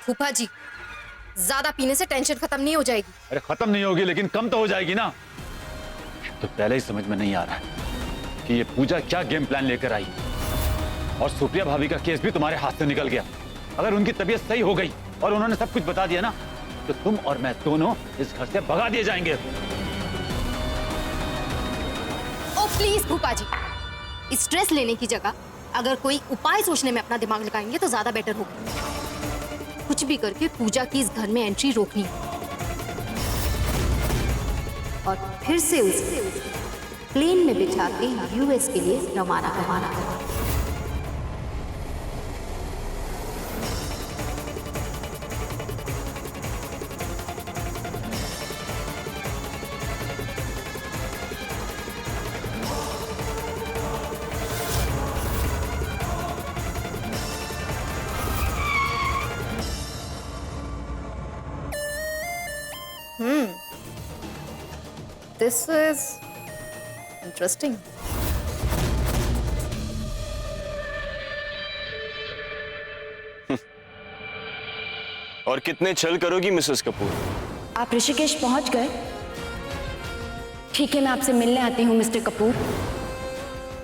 फूफा जी, ज्यादा पीने से टेंशन खत्म नहीं हो जाएगी। अरे खत्म नहीं होगी लेकिन कम तो हो जाएगी ना। तो पहले ही समझ में नहीं आ रहा है कि ये पूजा क्या गेम प्लान लेकर आई। और सुप्रिया भाभी का केस भी तुम्हारे हाथ से निकल गया। अगर उनकी तबीयत सही हो गई और उन्होंने सब कुछ बता दिया ना, तो तुम और मैं दोनों इस घर से भगा दिए जाएंगे। ओ प्लीज फूफा जी, स्ट्रेस लेने की जगह अगर कोई उपाय सोचने में अपना दिमाग लगाएंगे तो ज्यादा बेटर होगा। कुछ भी करके पूजा की इस घर में एंट्री रोकनी है और फिर से उसे प्लेन में बिठा के यूएस के लिए रवाना करवाना। This is interesting. और कितने छल करोगी मिसेस कपूर? आप ऋषिकेश पहुंच गए? ठीक है, मैं आपसे मिलने आती हूँ मिस्टर कपूर।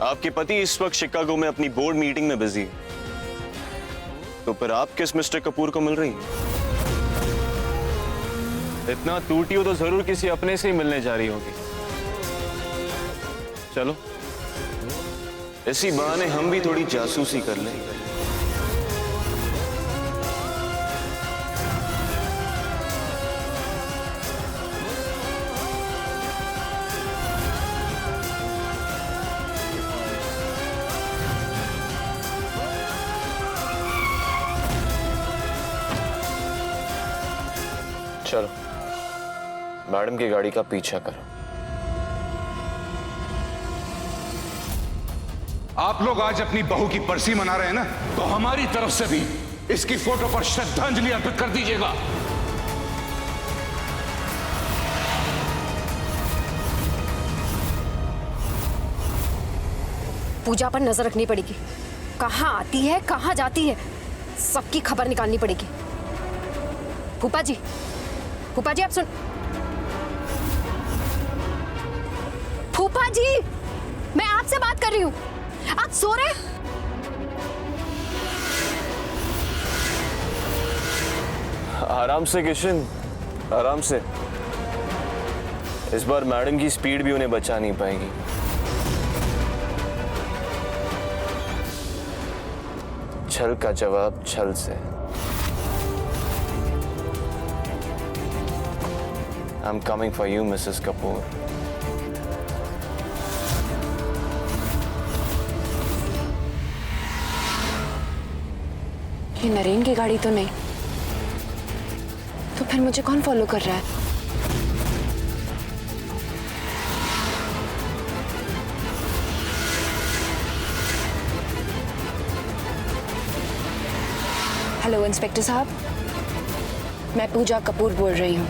आपके पति इस वक्त शिकागो में अपनी बोर्ड मीटिंग में बिजी है, तो फिर आप किस मिस्टर कपूर को मिल रही हैं? इतना टूटी हो तो जरूर किसी अपने से ही मिलने जा रही होगी। चलो, इसी बहाने हम भी थोड़ी जासूसी कर लें। चलो, मैडम की गाड़ी का पीछा करो। आप लोग आज अपनी बहू की बरसी मना रहे हैं ना, तो हमारी तरफ से भी इसकी फोटो पर श्रद्धांजलि अर्पित कर दीजिएगा। पूजा पर नजर रखनी पड़ेगी। कहाँ आती है, कहाँ जाती है, सबकी खबर निकालनी पड़ेगी। फूफा जी, फूफा जी आप सुन। फूफा जी, मैं आपसे बात कर रही हूँ, आप सो रहे? आराम से किशन, आराम से। इस बार मैडम की स्पीड भी उन्हें बचा नहीं पाएगी। छल का जवाब छल से। I'm coming for you, Mrs. Kapoor. ये नरेन की गाड़ी तो नहीं, तो फिर मुझे कौन फॉलो कर रहा है? हेलो इंस्पेक्टर साहब, मैं पूजा कपूर बोल रही हूँ।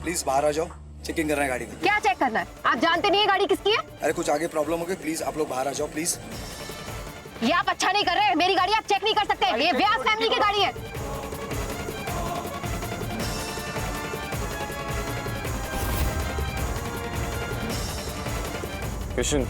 प्लीज बाहर आ जाओ, चेकिंग करना है गाड़ी की। क्या चेक करना है? आप जानते नहीं है गाड़ी किसकी है? अरे कुछ आगे प्रॉब्लम हो गई, प्लीज आप लोग बाहर आ जाओ प्लीज। ये आप अच्छा नहीं कर रहे हैं। मेरी गाड़ी आप चेक नहीं कर सकते। ये व्यास फैमिली की गाड़ी है। किशन,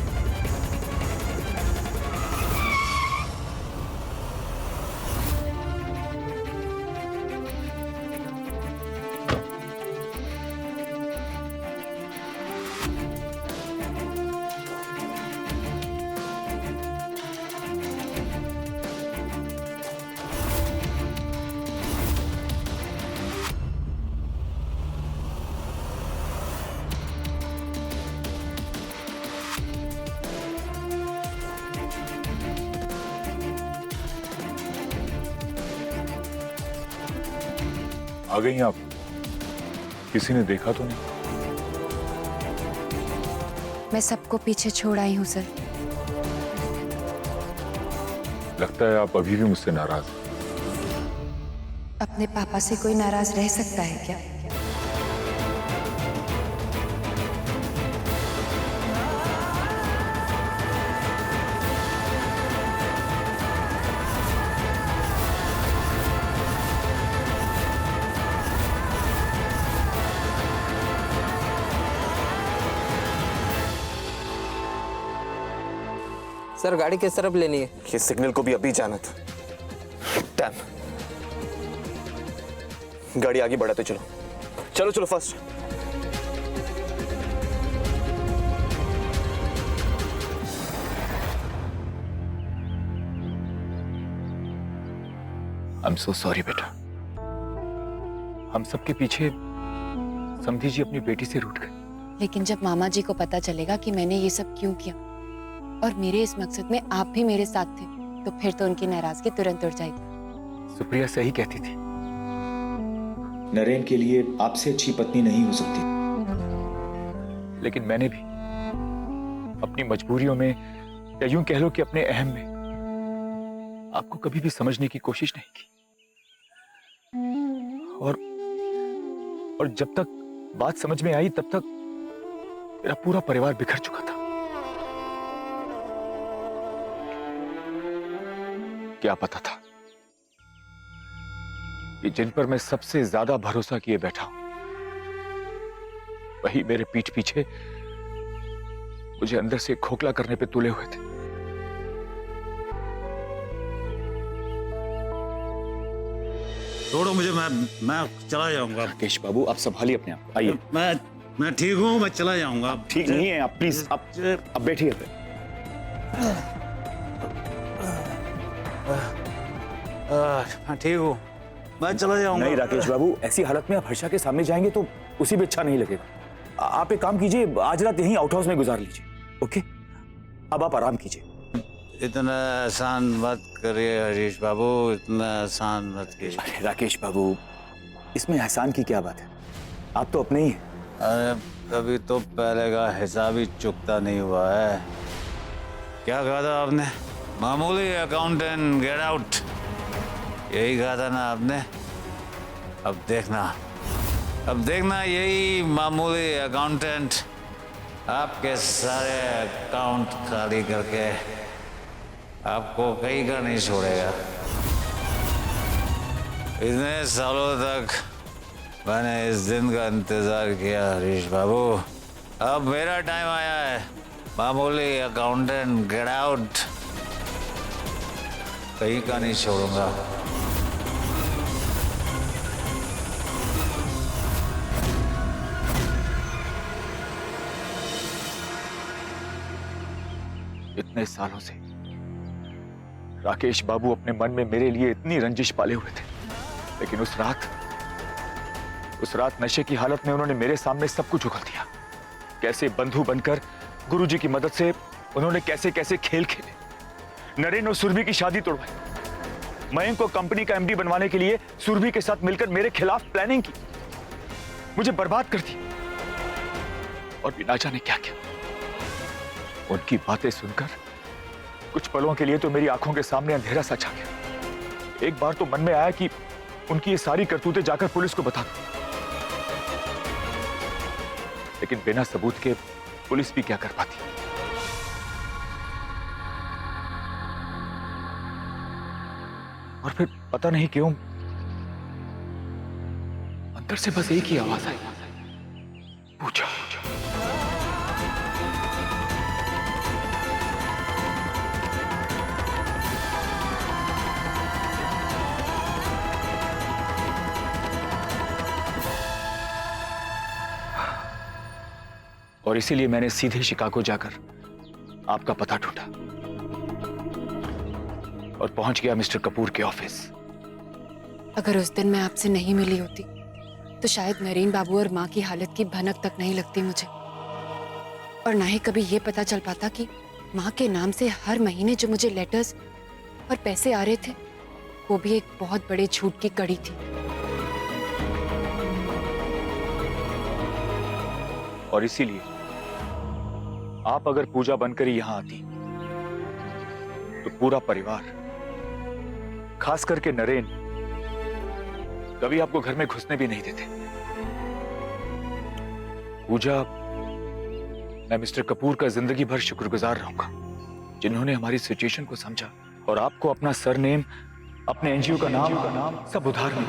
आ गई आप? किसी ने देखा तो नहीं? मैं सबको पीछे छोड़ आई हूँ सर। लगता है आप अभी भी मुझसे नाराज हैं। अपने पापा से कोई नाराज रह सकता है क्या? सर गाड़ी किस तरफ लेनी है? ये सिग्नल को भी अभी जाना था। डैम। गाड़ी आगे बढ़ाते चलो। चलो चलो fast. I am so sorry बेटा। हम सबके पीछे समधी जी अपनी बेटी से रूठ गए। लेकिन जब मामा जी को पता चलेगा कि मैंने ये सब क्यों किया और मेरे इस मकसद में आप भी मेरे साथ थे, तो फिर तो उनकी नाराजगी तुरंत उड़ जाएगी। सुप्रिया सही कहती थी। नरेन के लिए आपसे अच्छी पत्नी नहीं हो सकती। लेकिन मैंने भी अपनी मजबूरियों में, या यूं कह लो कि अपने अहम में, आपको कभी भी समझने की कोशिश नहीं की। और जब तक बात समझ में आई तब तक मेरा पूरा परिवार बिखर चुका था। क्या पता था कि जिन पर मैं सबसे ज्यादा भरोसा किए बैठा हूं, वही मेरे पीठ पीछे मुझे अंदर से खोखला करने पे तुले हुए थे। छोड़ो मुझे, मैं चला जाऊंगा। राकेश बाबू, आप संभालिए अपने आप। आइए। मैं ठीक हूँ, मैं चला जाऊंगा। ठीक नहीं है आप, प्लीज आप बैठिए। हाँ ठीक हूँ, मैं चला जाऊंगा। नहीं राकेश बाबू, ऐसी हालत में आप हर्षा के सामने जाएंगे तो उसी भी अच्छा नहीं लगेगा। आप एक काम कीजिए, आज रात यहीं आउट हाउस में गुजार लीजिए। ओके, अब आप आराम कीजिए। इतना आसान मत करिए हरीश बाबू, इतना आसान मत कीजिए। अरे राकेश बाबू, इसमें एहसान की क्या बात है? आप तो अपने ही हैं। अरे कभी तो पहले का हिसाब ही चुकता नहीं हुआ है। क्या कहा था आपने? मामूली अकाउंटेंट गेट आउट, यही कहा था ना आपने? अब देखना यही मामूली अकाउंटेंट आपके सारे अकाउंट खाली करके आपको कहीं का नहीं छोड़ेगा। इतने सालों तक मैंने इस दिन का इंतजार किया हरीश बाबू, अब मेरा टाइम आया है। मामूली अकाउंटेंट गेट आउट, कहीं का नहीं छोड़ूंगा। इतने सालों से राकेश बाबू अपने मन में मेरे लिए इतनी रंजिश पाले हुए थे, लेकिन उस रात नशे की हालत में उन्होंने मेरे सामने सब कुछ उगल दिया। कैसे बंधु बनकर गुरुजी की मदद से उन्होंने कैसे कैसे खेल खेले। नरेन और सुरभि की शादी तोड़वाई। मयंक को कंपनी का एमडी बनवाने के लिए सुरभि के साथ मिलकर मेरे खिलाफ प्लानिंग की, मुझे बर्बाद कर दी और बिना जाने क्या किया। उनकी बातें सुनकर कुछ पलों के लिए तो मेरी आंखों के सामने अंधेरा सा छा गया। एक बार तो मन में आया कि उनकी ये सारी करतूतें जाकर पुलिस को बता दूं, लेकिन बिना सबूत के पुलिस भी क्या कर पाती। और फिर पता नहीं क्यों अंदर से बस एक ही आवाज आई, पूजा। और इसीलिए मैंने सीधे शिकागो जाकर आपका पता ढूंढा और पहुंच गया मिस्टर कपूर के ऑफिस। अगर उस दिन मैं आपसे नहीं मिली होती तो शायद नरेन बाबू और माँ की हालत की भनक तक नहीं लगती मुझे, और ना ही कभी ये पता चल पाता कि माँ के नाम से हर महीने जो मुझे लेटर्स और पैसे आ रहे थे वो भी एक बहुत बड़े झूठ की कड़ी थी। और इसीलिए आप अगर पूजा बनकर ही यहां आती तो पूरा परिवार, खास करके नरेन, कभी आपको घर में घुसने भी नहीं देते। पूजा, मैं मिस्टर कपूर का जिंदगी भर शुक्रगुजार रहूंगा जिन्होंने हमारी सिचुएशन को समझा और आपको अपना सरनेम, अपने एनजीओ का नाम सब उधार में।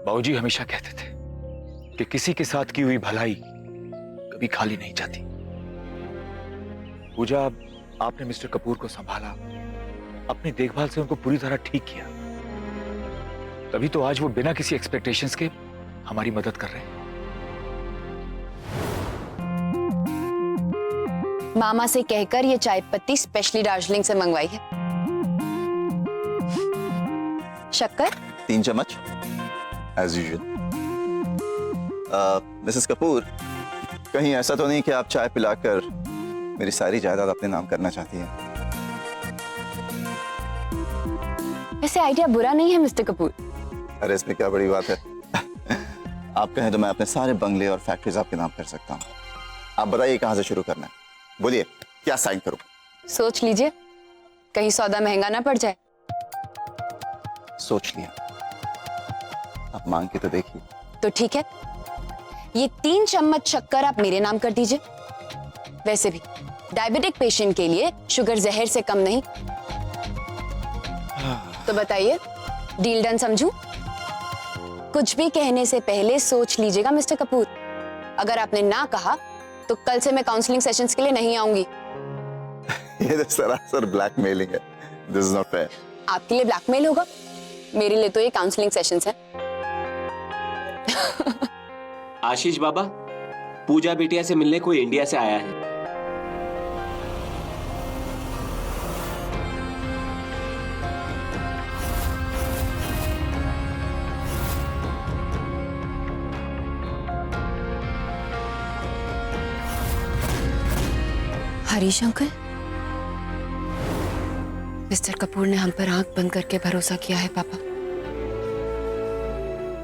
बाबूजी हमेशा कहते थे कि किसी के साथ की हुई भलाई कभी खाली नहीं जाती। पूजा, आपने मिस्टर कपूर को संभाला, अपनी देखभाल से उनको पूरी तरह ठीक किया, तभी तो आज वो बिना किसी एक्सपेक्टेशंस के हमारी मदद कर रहे हैं। मामा से कहकर ये चाय पत्ती स्पेशली दार्जिलिंग से मंगवाई है। शक्कर 3 चम्मच एज यूजुअल। मिसेस कपूर, कहीं ऐसा तो नहीं कि आप चाय पिलाकर मेरी सारी जायदाद अपने नाम करना चाहती हैं? वैसे आइडिया बुरा नहीं है मिस्टर कपूर। अरे इसमें क्या बड़ी बात है। आप कहें तो मैं अपने सारे बंगले और फैक्ट्रीज आपके नाम कर सकता हूँ। आप बताइए कहाँ से शुरू करना है, बोलिए क्या साइन करूं? सोच लीजिए, कहीं सौदा महंगा ना पड़ जाए। सोच लिया, आप मांग के तो देखिए। तो ठीक है, ये 3 चम्मच शक्कर आप मेरे नाम कर दीजिए। वैसे भी डायबिटिक पेशेंट के लिए शुगर जहर से कम नहीं। तो बताइए, डील डन समझूं? कुछ भी कहने से पहले सोच लीजिएगा मिस्टर कपूर। अगर आपने ना कहा तो कल से मैं काउंसलिंग सेशंस के लिए नहीं आऊंगी। ये तो सरासर ब्लैकमेलिंग है। This is not fair. आपके लिए ब्लैकमेल होगा, मेरे लिए तो ये काउंसलिंग सेशंस है। आशीष बाबा, पूजा बिटिया से मिलने कोई इंडिया से आया है। हरीश अंकल, मिस्टर कपूर ने हम पर आंख बंद करके भरोसा किया है पापा।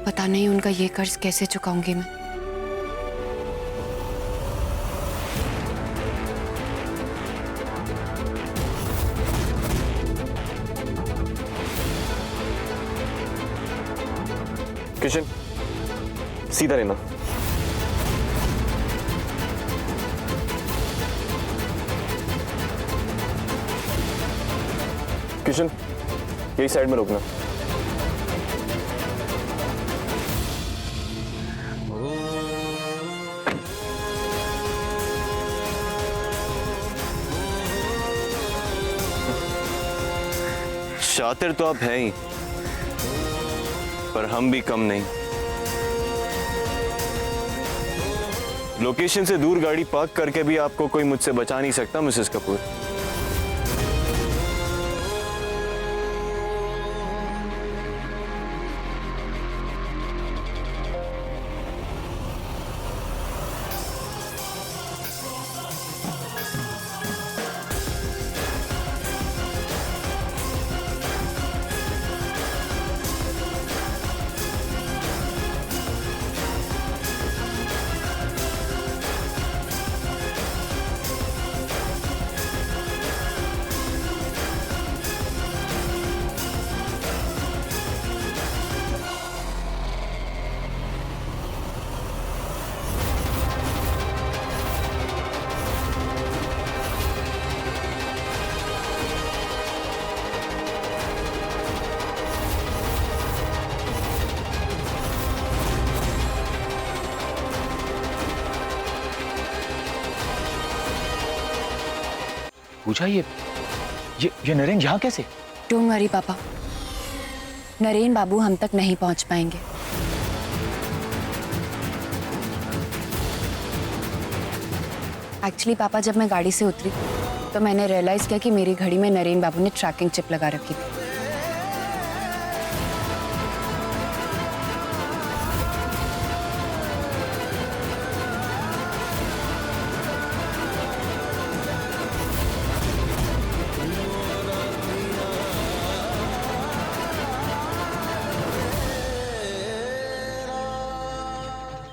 पता नहीं उनका ये कर्ज कैसे चुकाऊंगी मैं। किशन, सीधा रहना। किशन, यही साइड में रोकना। शातिर तो आप हैं ही, पर हम भी कम नहीं। लोकेशन से दूर गाड़ी पार्क करके भी आपको कोई मुझसे बचा नहीं सकता मिसेस कपूर। पूजा, ये नरेन यहाँ कैसे? डोंट वरी पापा, नरेन बाबू हम तक नहीं पहुंच पाएंगे। एक्चुअली पापा, जब मैं गाड़ी से उतरी तो मैंने रियलाइज किया कि मेरी घड़ी में नरेन बाबू ने ट्रैकिंग चिप लगा रखी थी।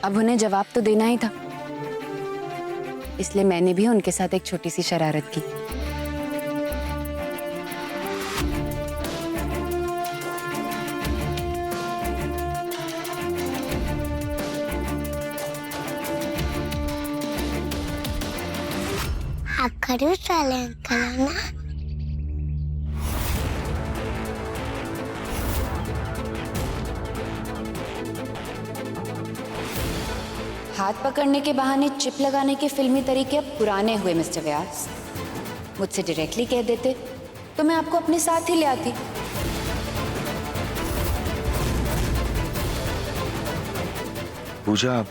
अब उन्हें जवाब तो देना ही था, इसलिए मैंने भी उनके साथ एक छोटी सी शरारत की। आप खड़ूस वाले अंकल हो ना? हाथ पकड़ने के बहाने चिप लगाने के फिल्मी तरीके अब पुराने हुए मिस्टर व्यास। मुझसे डायरेक्टली कह देते तो मैं आपको अपने साथ ही ले आती। पूजा,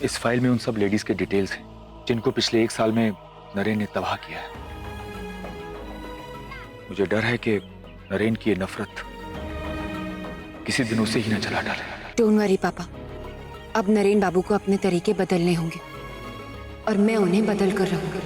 इस फाइल में उन सब लेडीज के डिटेल्स हैं जिनको पिछले 1 साल में नरेन ने तबाह किया है। मुझे डर है कि नरेन की ये नफरत किसी दिन उसे ही न जला डाले। डोंट वरी पापा, अब नरेन बाबू को अपने तरीके बदलने होंगे और मैं उन्हें बदल कर रहूंगी।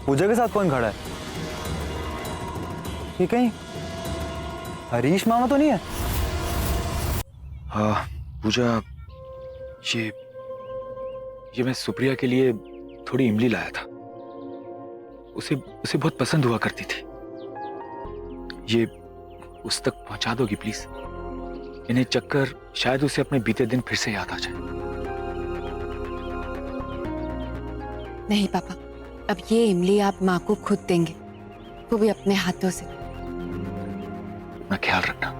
पूजा के साथ कौन खड़ा है? ये कहीं हरीश मामा तो नहीं है? हाँ पूजा, ये मैं सुप्रिया के लिए थोड़ी इमली लाया था। उसे बहुत पसंद हुआ करती थी। ये उस तक पहुंचा दोगी प्लीज? इन्हें चक्कर शायद उसे अपने बीते दिन फिर से याद आ जाए। नहीं पापा, अब ये इमली आप माँ को खुद देंगे, वो भी अपने हाथों से। अपना ख्याल रखना।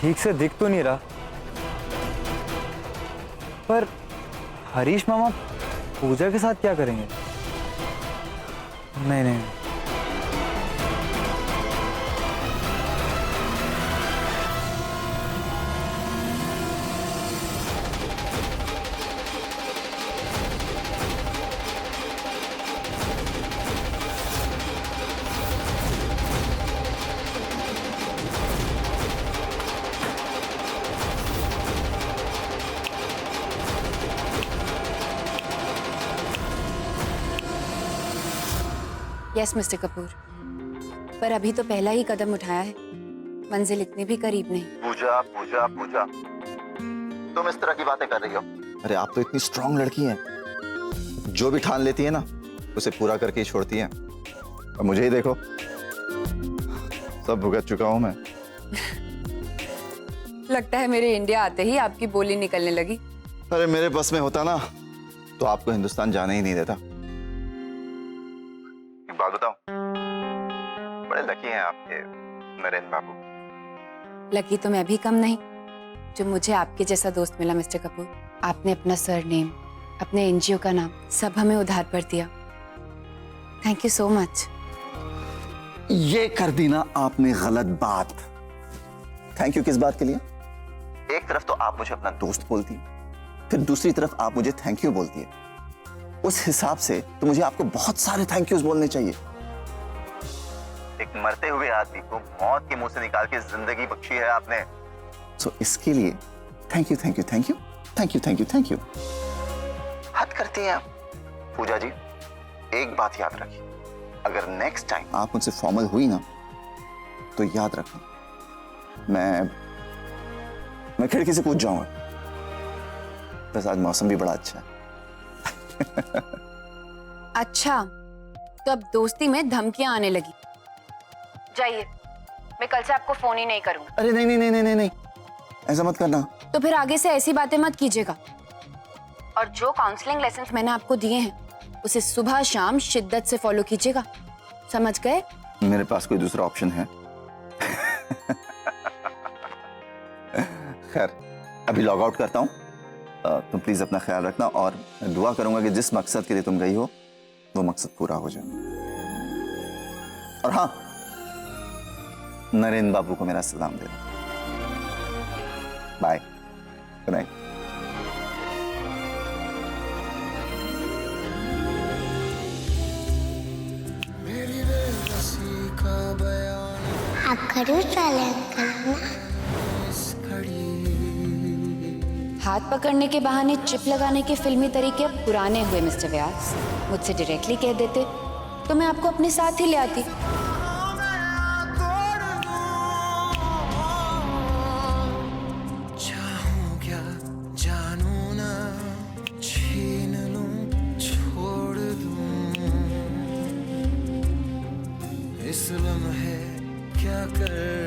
ठीक से दिख तो नहीं रहा, पर हरीश मामा पूजा के साथ क्या करेंगे? नहीं नहीं, यस मिस्टर कपूर, पर अभी तो पहला ही कदम उठाया है, मंजिल इतनी भी करीब नहीं। पूजा पूजा पूजा, तुम इस तरह की बातें कर रही हो? अरे आप तो इतनी स्ट्रांग लड़की हैं, जो भी ठान लेती है ना उसे पूरा करके ही छोड़ती है। अब मुझे ही देखो, सब भुगत चुका हूं मैं। लगता है मेरे इंडिया आते ही आपकी बोली निकलने लगी। अरे मेरे बस में होता ना तो आपको हिंदुस्तान जाने ही नहीं देता। एक बात बताओ, बड़े लकी हैं आपके नरेन बाबू। लकी तो मैं भी कम नहीं, जो मुझे आपके जैसा दोस्त मिला मिस्टर कपूर। आपने अपना सरनेम, अपने एनजीओ का नाम सब हमें उधार पर दिया। Thank you so much. ये कर दी ना आपने गलत बात। थैंक यू किस बात के लिए? एक तरफ तो आप मुझे अपना दोस्त बोलती है, फिर दूसरी तरफ आप मुझे थैंक यू बोलती है। उस हिसाब से तो मुझे आपको बहुत सारे थैंक यूज बोलने चाहिए। एक मरते हुए आदमी को मौत के मुंह से निकाल के जिंदगी बख्शी है आपने, सो इसके लिए thank you thank you thank you thank you thank you thank you. हद करती हैं आप। पूजा जी, एक बात याद रखिए, अगर नेक्स्ट टाइम आप मुझसे फॉर्मल हुई ना तो याद रखना मैं खिड़की से कूद जाऊंगा। बस आज मौसम भी बड़ा अच्छा है। अच्छा, तो अब दोस्ती में धमकियां आने लगी। जाइए, मैं कल से आपको फोन ही नहीं करूंगा। अरे नहीं नहीं नहीं नहीं नहीं, ऐसा मत करना। तो फिर आगे से ऐसी बातें मत कीजिएगा। और जो काउंसलिंग लेसन्स मैंने आपको दिए हैं उसे सुबह शाम शिद्दत से फॉलो कीजिएगा, समझ गए? मेरे पास कोई दूसरा ऑप्शन है? खैर, अभी लॉग आउट करता हूँ। तुम प्लीज अपना ख्याल रखना और मैं दुआ करूंगा कि जिस मकसद के लिए तुम गई हो वो मकसद पूरा हो जाए। और हाँ, नरेन बाबू को मेरा सलाम दे। Bye, good night. आप खड़ूस वाले अंकल हो ना? हाथ पकड़ने के बहाने चिप लगाने के फिल्मी तरीके अब पुराने हुए मिस्टर व्यास। मुझसे डायरेक्टली कह देते तो मैं आपको अपने साथ ही ले आती। इस लम्हे क्या कर